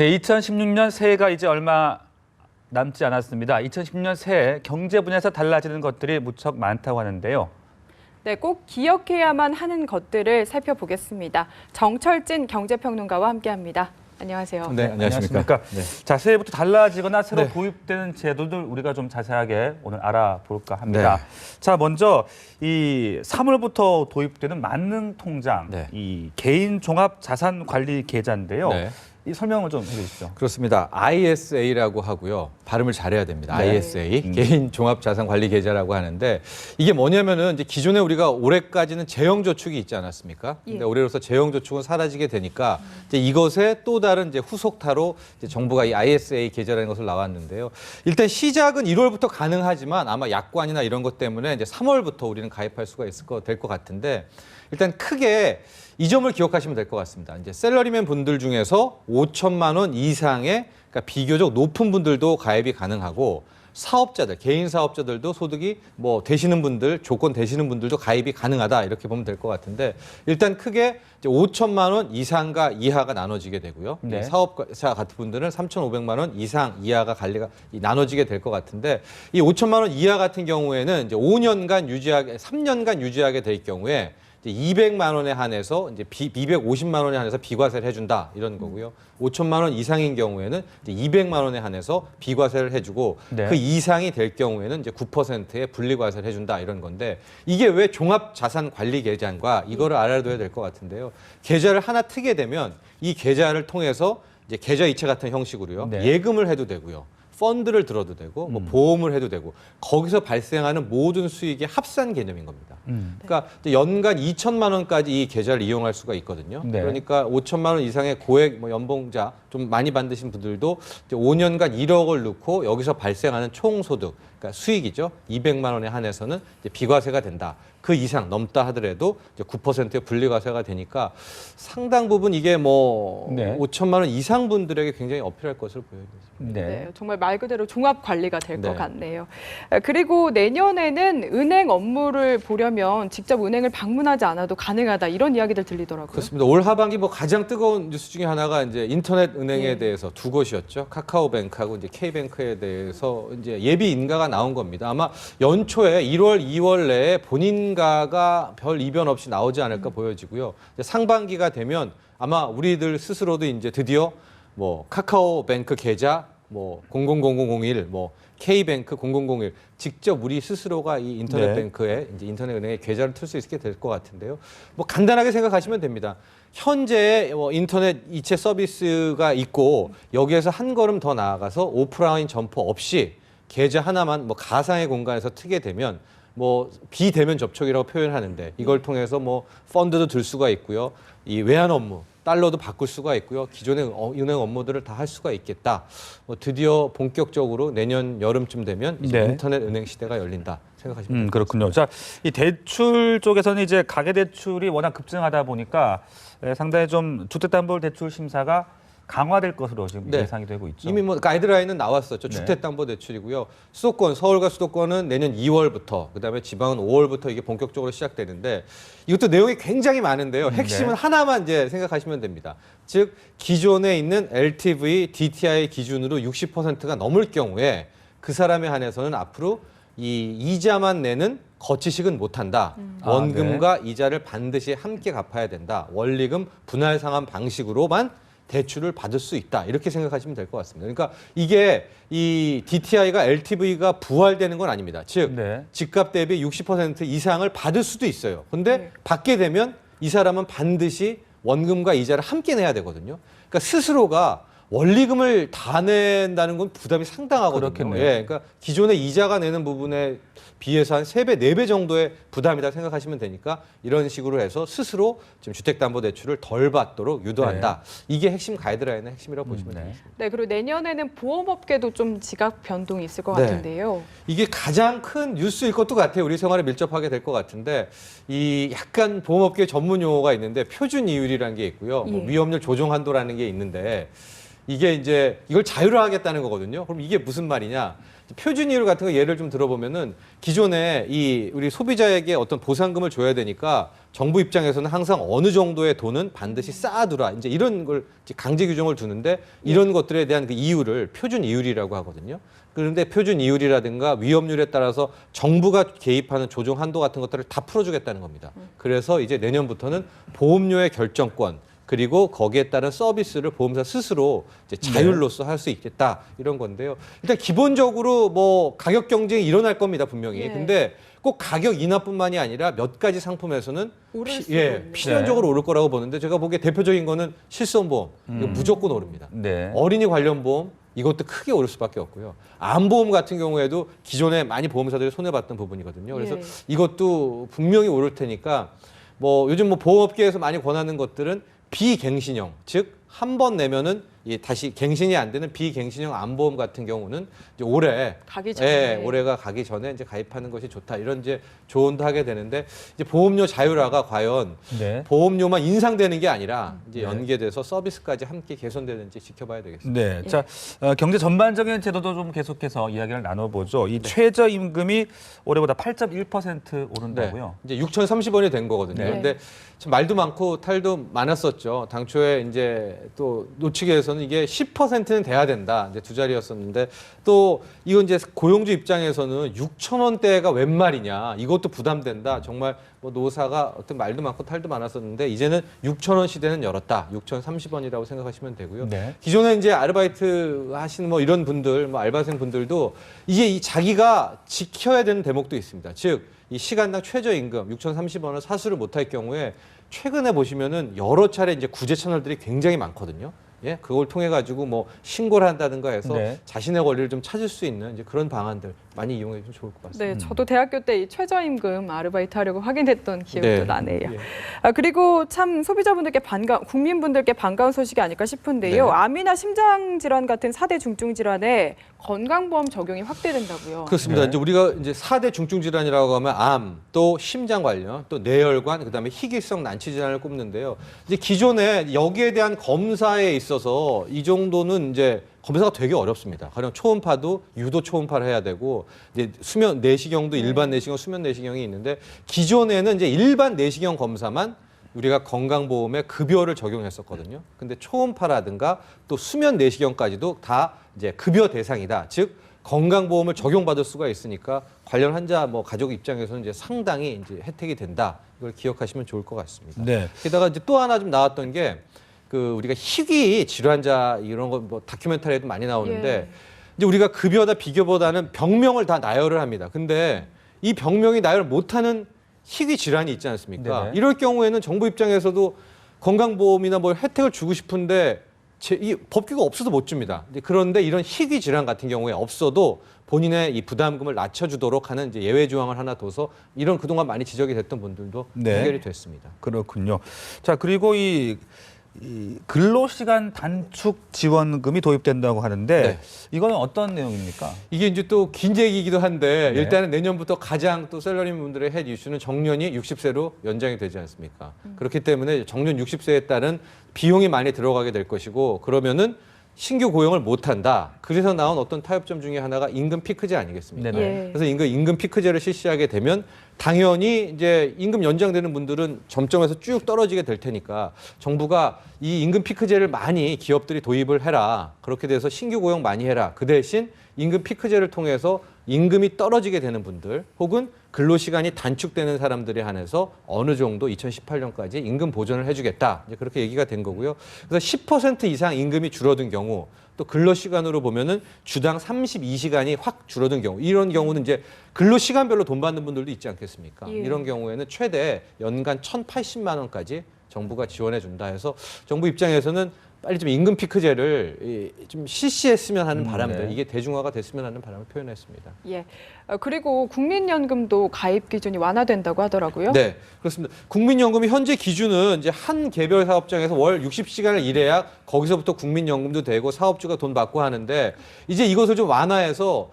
네, 2016년 새해가 이제 얼마 남지 않았습니다. 2016년 새해 경제 분야에서 달라지는 것들이 무척 많다고 하는데요. 네, 꼭 기억해야만 하는 것들을 살펴보겠습니다. 정철진 경제평론가와 함께합니다. 안녕하세요. 네, 안녕하십니까. 네. 자, 새해부터 달라지거나 새로 네. 도입되는 제도들 우리가 좀 자세하게 오늘 알아볼까 합니다. 네. 자, 먼저 이 3월부터 도입되는 만능 통장, 네. 이 개인 종합 자산 관리 계좌인데요. 네. 이 설명을 좀 해주시죠. 그렇습니다. ISA라고 하고요. 발음을 잘해야 됩니다. 네. ISA, 개인 종합 자산 관리 계좌라고 하는데 이게 뭐냐면은 이제 기존에 우리가 올해까지는 재형 저축이 있지 않았습니까? 근데 예. 올해로서 재형 저축은 사라지게 되니까 이제 이것의 또 다른 이제 후속타로 이제 정부가 이 ISA 계좌라는 것을 나왔는데요. 일단 시작은 1월부터 가능하지만 아마 약관이나 이런 것 때문에 이제 3월부터 우리는 가입할 수가 될 것 같은데 일단 크게 이 점을 기억하시면 될 것 같습니다. 이제 셀러리맨 분들 중에서 5천만 원 이상의 그러니까 비교적 높은 분들도 가입이 가능하고 사업자들, 개인 사업자들도 소득이 뭐 되시는 분들, 조건 되시는 분들도 가입이 가능하다 이렇게 보면 될 것 같은데 일단 크게 이제 5천만 원 이상과 이하가 나눠지게 되고요. 네. 사업자 같은 분들은 3,500만 원 이상 이하가 관리가 나눠지게 될 것 같은데 이 5천만 원 이하 같은 경우에는 이제 3년간 유지하게 될 경우에 200만 원에 한해서 이제 250만 원에 한해서 비과세를 해준다 이런 거고요. 5천만 원 이상인 경우에는 이제 200만 원에 한해서 비과세를 해주고 네. 그 이상이 될 경우에는 이제 9%의 분리과세를 해준다 이런 건데 이게 왜 종합자산관리계좌인가 이거를 알아둬야 될 것 같은데요. 계좌를 하나 트게 되면 이 계좌를 통해서 이제 계좌이체 같은 형식으로요. 네. 예금을 해도 되고요. 펀드를 들어도 되고 뭐 보험을 해도 되고 거기서 발생하는 모든 수익의 합산 개념인 겁니다. 그러니까 연간 2천만 원까지 이 계좌를 이용할 수가 있거든요. 네. 그러니까 5천만 원 이상의 고액 뭐 연봉자 좀 많이 받으신 분들도 이제 5년간 1억을 넣고 여기서 발생하는 총소득 그러니까 수익이죠. 200만 원에 한해서는 이제 비과세가 된다. 그 이상 넘다 하더라도 이제 9%의 분리과세가 되니까 상당 부분 이게 뭐 네. 5천만 원 이상 분들에게 굉장히 어필할 것으로 보여집니다. 네, 정말 말 그대로 종합 관리가 될 것 네. 같네요. 그리고 내년에는 은행 업무를 보려면 직접 은행을 방문하지 않아도 가능하다 이런 이야기들 들리더라고요. 그렇습니다. 올 하반기 뭐 가장 뜨거운 뉴스 중에 하나가 이제 인터넷 은행에 예. 대해서 두 곳이었죠. 카카오뱅크하고 이제 K뱅크에 대해서 이제 예비 인가가 나온 겁니다. 아마 연초에 1월, 2월 내에 본인가가 별 이변 없이 나오지 않을까 보여지고요. 이제 상반기가 되면 아마 우리들 스스로도 이제 드디어 뭐 카카오뱅크 계좌 뭐 000001 뭐 K뱅크 0001 직접 우리 스스로가 이 인터넷 네. 뱅크에 이제 인터넷 은행에 계좌를 틀 수 있게 될 것 같은데요. 뭐 간단하게 생각하시면 됩니다. 현재 뭐 인터넷 이체 서비스가 있고 여기에서 한 걸음 더 나아가서 오프라인 점포 없이 계좌 하나만 뭐 가상의 공간에서 트게 되면 뭐 비대면 접촉이라고 표현하는데 이걸 통해서 뭐 펀드도 들 수가 있고요. 이 외환 업무 달러도 바꿀 수가 있고요. 기존의 은행 업무들을 다 할 수가 있겠다. 뭐 드디어 본격적으로 내년 여름쯤 되면 이제 네. 인터넷 은행 시대가 열린다 생각하시면 됩니다. 그렇군요. 자, 이 대출 쪽에서는 이제 가계 대출이 워낙 급증하다 보니까 상당히 좀 주택담보대출 심사가 강화될 것으로 지금 네. 예상이 되고 있죠. 이미 뭐 가이드라인은 나왔었죠. 네. 주택담보대출이고요. 수도권, 서울과 수도권은 내년 2월부터, 그다음에 지방은 5월부터 이게 본격적으로 시작되는데 이것도 내용이 굉장히 많은데요. 핵심은 네. 하나만 이제 생각하시면 됩니다. 즉 기존에 있는 LTV, DTI 기준으로 60%가 넘을 경우에 그 사람에 한해서는 앞으로 이 이자만 내는 거치식은 못한다. 원금과 이자를 반드시 함께 갚아야 된다. 원리금 분할 상환 방식으로만 대출을 받을 수 있다. 이렇게 생각하시면 될 것 같습니다. 그러니까 이게 이 DTI가 LTV가 부활되는 건 아닙니다. 즉 네. 집값 대비 60% 이상을 받을 수도 있어요. 근데 네. 받게 되면 이 사람은 반드시 원금과 이자를 함께 내야 되거든요. 그러니까 스스로가 원리금을 다 낸다는 건 부담이 상당하거든요. 그렇겠네요. 예, 그러니까 기존에 이자가 내는 부분에 비해서 한 3배, 4배 정도의 부담이다 생각하시면 되니까 이런 식으로 해서 스스로 지금 주택담보대출을 덜 받도록 유도한다. 이게 핵심 가이드라인의 핵심이라고 보시면 네. 되겠습니다. 네, 그리고 내년에는 보험업계도 좀 지각 변동이 있을 것 네. 같은데요. 이게 가장 큰 뉴스일 것도 같아요. 우리 생활에 밀접하게 될 것 같은데 이 약간 보험업계 전문 용어가 있는데 표준 이율이라는 게 있고요. 뭐 예. 위험률 조정 한도라는 게 있는데 이게 이제 이걸 자율화하겠다는 거거든요. 그럼 이게 무슨 말이냐? 표준 이율 같은 거 예를 좀 들어보면은 기존에 이 우리 소비자에게 어떤 보상금을 줘야 되니까 정부 입장에서는 항상 어느 정도의 돈은 반드시 쌓아두라. 이제 이런 걸 이제 강제 규정을 두는데 이런 것들에 대한 그 이율을 표준 이율이라고 하거든요. 그런데 표준 이율이라든가 위험률에 따라서 정부가 개입하는 조정 한도 같은 것들을 다 풀어주겠다는 겁니다. 그래서 이제 내년부터는 보험료의 결정권 그리고 거기에 따른 서비스를 보험사 스스로 이제 자율로서 할 수 있겠다 이런 건데요. 일단 기본적으로 뭐 가격 경쟁이 일어날 겁니다 분명히. 예. 근데 꼭 가격 인하뿐만이 아니라 몇 가지 상품에서는 오를 수도 있네요. 필연적으로 오를 거라고 보는데 제가 보기에 대표적인 거는 실손보험 이거 무조건 오릅니다. 네. 어린이 관련 보험 이것도 크게 오를 수밖에 없고요. 암보험 같은 경우에도 기존에 많이 보험사들이 손해봤던 부분이거든요. 그래서 예. 이것도 분명히 오를 테니까 뭐 요즘 뭐 보험업계에서 많이 권하는 것들은 비갱신형, 즉 한 번 내면은 다시 갱신이 안 되는 비갱신형 암보험 같은 경우는 이제 올해 가기 전에. 올해가 가기 전에 이제 가입하는 것이 좋다 이런 이제 조언도 하게 되는데 이제 보험료 자율화가 과연 네. 보험료만 인상되는 게 아니라 이제 네. 연계돼서 서비스까지 함께 개선되는지 지켜봐야 되겠습니다. 네. 자, 경제 전반적인 제도도 좀 계속해서 이야기를 나눠보죠. 이 최저임금이 올해보다 8.1% 오른다고요. 네. 이제 6,030원이 된 거거든요. 네. 근데 참 말도 많고 탈도 많았었죠. 당초에 이제 또 노측에서는 이게 10%는 돼야 된다. 이제 두 자리였었는데 또 이건 이제 고용주 입장에서는 6,000원대가 웬 말이냐. 이것도 부담된다. 정말 뭐 노사가 어떤 말도 많고 탈도 많았었는데 이제는 6,000원 시대는 열었다. 6,030원이라고 생각하시면 되고요. 네. 기존에 이제 아르바이트 하시는 뭐 이런 분들, 뭐 알바생 분들도 이게 이 자기가 지켜야 되는 대목도 있습니다. 즉, 이 시간당 최저임금 6,030원을 사수를 못할 경우에 최근에 보시면은 여러 차례 이제 구제 채널들이 굉장히 많거든요. 예, 그걸 통해 가지고 뭐 신고를 한다든가 해서 네. 자신의 권리를 좀 찾을 수 있는 이제 그런 방안들 많이 이용해 주면 좋을 것 같습니다. 네, 저도 대학교 때 이 최저임금 아르바이트 하려고 확인했던 기억도 네. 나네요. 예. 그리고 참 소비자분들께 국민분들께 반가운 소식이 아닐까 싶은데요. 네. 암이나 심장 질환 같은 4대 중증 질환에 건강보험 적용이 확대된다고요. 그렇습니다. 네. 이제 우리가 이제 4대 중증 질환이라고 하면 암, 또 심장 관련, 또 뇌혈관, 그다음에 희귀성 난치 질환을 꼽는데요. 이제 기존에 여기에 대한 검사에 있어서 이 정도는 이제 검사가 되게 어렵습니다. 가령 초음파도 유도 초음파를 해야 되고 이제 수면 내시경도 일반 내시경, 수면 내시경이 있는데 기존에는 이제 일반 내시경 검사만 우리가 건강보험에 급여를 적용했었거든요. 근데 초음파라든가 또 수면 내시경까지도 다 이제 급여 대상이다. 즉 건강보험을 적용받을 수가 있으니까 관련 환자 뭐 가족 입장에서는 이제 상당히 이제 혜택이 된다. 이걸 기억하시면 좋을 것 같습니다. 네. 게다가 이제 또 하나 좀 나왔던 게 그 우리가 희귀 질환자 이런 거 뭐 다큐멘터리에도 많이 나오는데 예. 이제 우리가 급여다 비교보다는 병명을 다 나열을 합니다. 근데 이 병명이 나열을 못하는 희귀 질환이 있지 않습니까? 네네. 이럴 경우에는 정부 입장에서도 건강보험이나 뭐 혜택을 주고 싶은데 이 법규가 없어서 못 줍니다. 이제 그런데 이런 희귀 질환 같은 경우에 없어도 본인의 이 부담금을 낮춰주도록 하는 이제 예외 조항을 하나 둬서 이런 그동안 많이 지적이 됐던 분들도 네. 해결이 됐습니다. 그렇군요. 자, 그리고 이 근로시간 단축 지원금이 도입된다고 하는데 네. 이거는 어떤 내용입니까? 이게 이제 또 긴 얘기이기도 한데 네. 일단은 내년부터 가장 또 셀러리맨 분들의 헷 이슈는 정년이 60세로 연장이 되지 않습니까? 그렇기 때문에 정년 60세에 따른 비용이 많이 들어가게 될 것이고 그러면은 신규 고용을 못 한다. 그래서 나온 어떤 타협점 중에 하나가 임금 피크제 아니겠습니까? 네네. 예. 그래서 임금 피크제를 실시하게 되면 당연히 이제 임금 연장되는 분들은 점점에서 쭉 떨어지게 될 테니까 정부가 이 임금 피크제를 많이 기업들이 도입을 해라. 그렇게 돼서 신규 고용 많이 해라. 그 대신 임금 피크제를 통해서 임금이 떨어지게 되는 분들 혹은 근로시간이 단축되는 사람들에 한해서 어느 정도 2018년까지 임금 보전을 해주겠다. 이제 그렇게 얘기가 된 거고요. 그래서 10% 이상 임금이 줄어든 경우 또 근로시간으로 보면은 주당 32시간이 확 줄어든 경우 이런 경우는 이제 근로시간별로 돈 받는 분들도 있지 않겠습니까? 예. 이런 경우에는 최대 연간 1,080만 원까지 정부가 지원해 준다 해서 정부 입장에서는 빨리 좀 임금 피크제를 좀 실시했으면 하는 바람들, 네. 이게 대중화가 됐으면 하는 바람을 표현했습니다. 예. 그리고 국민연금도 가입 기준이 완화된다고 하더라고요. 네, 그렇습니다. 국민연금이 현재 기준은 이제 한 개별 사업장에서 월 60시간을 일해야 거기서부터 국민연금도 되고 사업주가 돈 받고 하는데 이제 이것을 좀 완화해서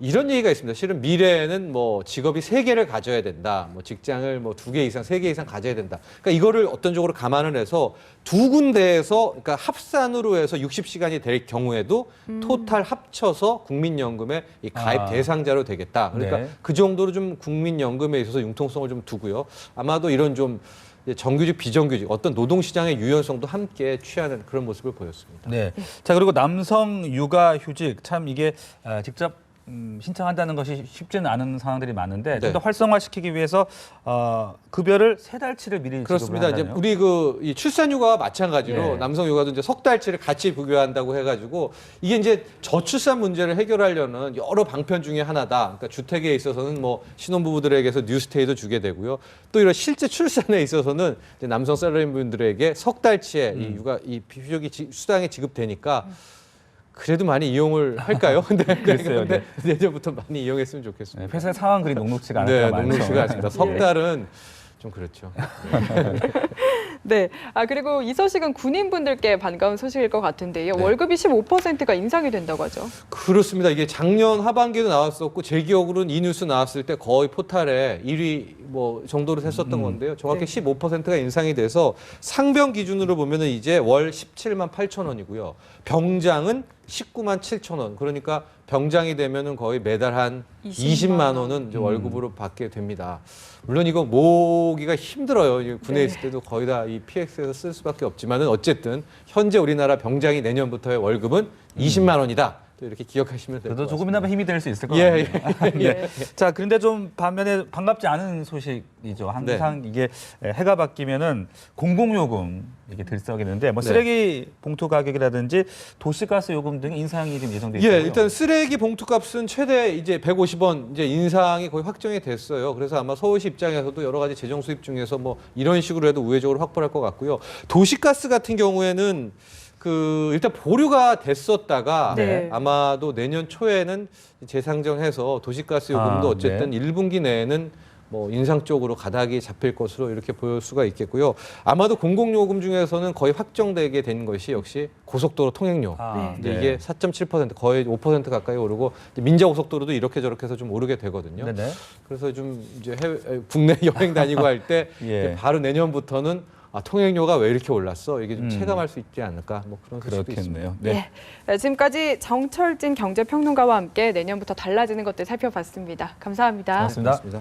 이런 얘기가 있습니다. 실은 미래에는 뭐 직업이 3개를 가져야 된다. 뭐 직장을 뭐 2개 이상, 3개 이상 가져야 된다. 그러니까 이거를 어떤 쪽으로 감안을 해서 두 군데에서 그러니까 합산으로 해서 60시간이 될 경우에도 토탈 합쳐서 국민연금의 이 가입 대상자로 되겠다. 그러니까 네. 그 정도로 좀 국민연금에 있어서 융통성을 좀 두고요. 아마도 이런 좀 정규직, 비정규직 어떤 노동시장의 유연성도 함께 취하는 그런 모습을 보였습니다. 네. 자, 그리고 남성 육아휴직 참 이게 직접 신청한다는 것이 쉽지는 않은 상황들이 많은데 좀 네. 더 활성화시키기 위해서 급여를 3달치를 미리 그렇습니다. 지급을 이제 한다네요. 우리 이 출산 육아와 마찬가지로 예. 남성 육아도 이제 석 달치를 같이 부교한다고 해가지고 이게 이제 저출산 문제를 해결하려는 여러 방편 중에 하나다. 그러니까 주택에 있어서는 뭐 신혼부부들에게서 뉴스테이도 주게 되고요. 또 이런 실제 출산에 있어서는 이제 남성 셀러리맨분들에게 석 달치의 이 육아 이 휴직이 수당이 지급되니까. 그래도 많이 이용을 할까요? 근데 글쎄요, 근데 내년부터 많이 이용했으면 좋겠습니다. 네, 회사 상황 그리 녹록지가 않을 네, 때가 많죠. 녹록지가 않습니다. 석 달은 좀 그렇죠. 네. 그리고 이 소식은 군인분들께 반가운 소식일 것 같은데요. 네. 월급이 15%가 인상이 된다고 하죠. 그렇습니다. 이게 작년 하반기에도 나왔었고 제 기억으로는 이 뉴스 나왔을 때 거의 포탈에 1위 뭐 정도로 했었던 건데요. 정확히 네. 15%가 인상이 돼서 상병 기준으로 보면은 이제 월 17만 8천 원이고요. 병장은 19만 7천 원. 그러니까 병장이 되면은 거의 매달 한 20만 원은 이제 월급으로 받게 됩니다. 물론 이거 모으기가 힘들어요. 이게 군에 네. 있을 때도 거의 다 이 PX에서 쓸 수밖에 없지만은 어쨌든 현재 우리나라 병장이 내년부터의 월급은 20만 원이다. 또 이렇게 기억하시면 될 것 그래도 같습니다. 조금이나마 힘이 될 수 있을 것 예, 같아요. 네. 자, 그런데 좀 반면에 반갑지 않은 소식이죠. 항상 이게 해가 바뀌면은 공공요금 이게 들썩이는데 뭐 네. 쓰레기 봉투 가격이라든지 도시가스 요금 등 인상이 지금 예정돼 있고요. 예, 일단 쓰레기 봉투값은 최대 이제 150원 이제 인상이 거의 확정이 됐어요. 그래서 아마 서울시 입장에서도 여러 가지 재정 수입 중에서 뭐 이런 식으로 해도 우회적으로 확보할 것 같고요. 도시가스 같은 경우에는 일단 보류가 됐었다가 네. 아마도 내년 초에는 재상정해서 도시가스 요금도 어쨌든 1분기 내에는 뭐 인상 쪽으로 가닥이 잡힐 것으로 이렇게 보일 수가 있겠고요. 아마도 공공요금 중에서는 거의 확정되게 된 것이 역시 고속도로 통행료. 네. 이게 4.7% 거의 5% 가까이 오르고 이제 민자고속도로도 이렇게 저렇게 해서 좀 오르게 되거든요. 네네. 그래서 좀 이제 국내 여행 다니고 할 때 예. 바로 내년부터는 통행료가 왜 이렇게 올랐어? 이게 좀 체감할 수 있지 않을까? 뭐 그런 소식도 있습니다. 그렇겠네요. 네. 네. 지금까지 정철진 경제평론가와 함께 내년부터 달라지는 것들 살펴봤습니다. 감사합니다. 고맙습니다. 고맙습니다.